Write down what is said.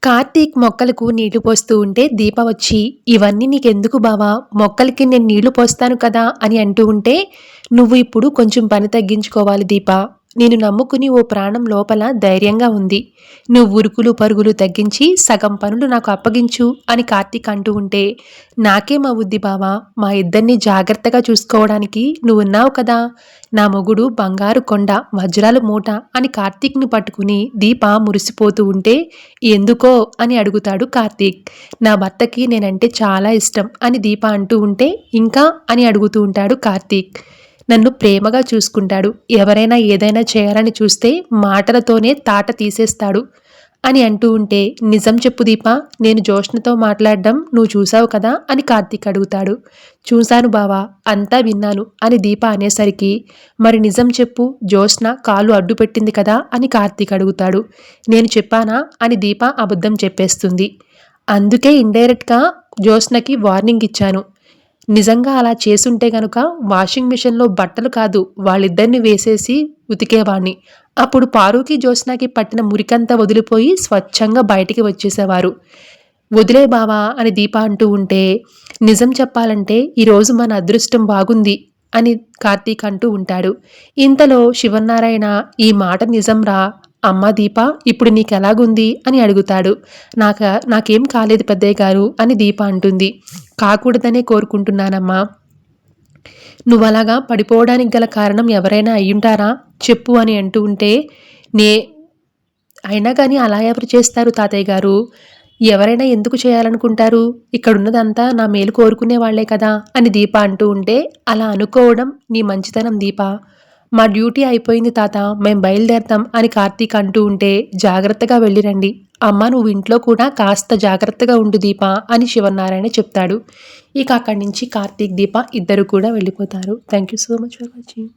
కార్తీక్ మొక్కలకు నీళ్లు పోస్తూ ఉంటే దీప వచ్చి, "ఇవన్నీ నీకెందుకు బావా? మొక్కలకి నేను నీళ్లు పోస్తాను కదా" అని అంటూ ఉంటే, "నువ్వు ఇప్పుడు కొంచెం పని తగ్గించుకోవాలి దీప. నేను నమ్ముకుని ఓ ప్రాణం లోపల ధైర్యంగా ఉంది. నువ్వు ఉరుకులు పరుగులు తగ్గించి సగం పనులు నాకు అప్పగించు" అని కార్తీక్ అంటూ ఉంటే, "నాకేమవుద్ది బావా? మా ఇద్దరిని జాగ్రత్తగా చూసుకోవడానికి నువ్వున్నావు కదా. నా మొగుడు బంగారు కొండ, వజ్రాల మూట" అని కార్తీక్ని పట్టుకుని దీప మురిసిపోతూ ఉంటే, "ఎందుకో" అని అడుగుతాడు కార్తీక్. "నా భర్తకి నేనంటే చాలా ఇష్టం" అని దీప అంటూ ఉంటే, "ఇంకా" అని అడుగుతూ ఉంటాడు కార్తీక్. "నన్ను ప్రేమగా చూసుకుంటాడు. ఎవరైనా ఏదైనా చేయాలని చూస్తే మాటలతోనే తాట తీసేస్తాడు" అని అంటూ ఉంటే, "నిజం చెప్పు దీపా, నేను జోష్నతో మాట్లాడడం నువ్వు చూసావు కదా" అని కార్తీక్ అడుగుతాడు. "చూశాను బావా, అంతా విన్నాను" అని దీప అనేసరికి, "మరి నిజం చెప్పు, జోష్న కాలు అడ్డు పెట్టింది కదా" అని కార్తీక్ అడుగుతాడు. "నేను చెప్పానా" అని దీప అబద్ధం చెప్పేస్తుంది. "అందుకే ఇండైరెక్ట్‌గా జోష్నకి వార్నింగ్ ఇచ్చాను. నిజంగా అలా చేసుంటే గనుక వాషింగ్ మిషన్‌లో బట్టలు కాదు, వాళ్ళిద్దరిని వేసేసి ఉతికేవాణ్ణి. అప్పుడు పారుకి, జోస్నాకి పట్టిన మురికంతా వదిలిపోయి స్వచ్ఛంగా బయటికి వచ్చేసేవారు. వదిలేయ్ బావా" అని దీప అంటూ ఉంటే, "నిజం చెప్పాలంటే ఈరోజు మన అదృష్టం బాగుంది" అని కార్తీక్ అంటూ ఉంటాడు. ఇంతలో శివన్నారాయణ, "ఈ మాట నిజంరా. అమ్మా దీప, ఇప్పుడు నీకెలాగుంది" అని అడుగుతాడు. నాకేం కాలేదు పెద్దయ్య గారు" అని దీప అంటుంది. "కాకూడదనే కోరుకుంటున్నానమ్మా. నువ్వలాగా పడిపోవడానికి గల కారణం ఎవరైనా అయ్యుంటారా చెప్పు" అని అంటూ ఉంటే, "నే అయినా గాని అలా ఎవరు చేస్తారు తాతయ్య గారు? ఎవరైనా ఎందుకు చేయాలనుకుంటారు? ఇక్కడున్నదంతా నా మేలు కోరుకునే వాళ్లే కదా" అని దీప అంటూ ఉంటే, "అలా అనుకోవడం నీ మంచితనం దీప. మా డ్యూటీ అయిపోయింది తాత, మేం బయలుదేరతాం" అని కార్తీక్ అంటూ ఉంటే, "జాగ్రత్తగా వెళ్ళిరండి. అమ్మ, నువ్వు ఇంట్లో కూడా కాస్త జాగ్రత్తగా ఉండు దీప" అని శివనారాయణ చెప్తాడు. ఇక అక్కడి నుంచి కార్తీక్, దీప ఇద్దరు కూడా వెళ్ళిపోతారు. Thank you so much for watching.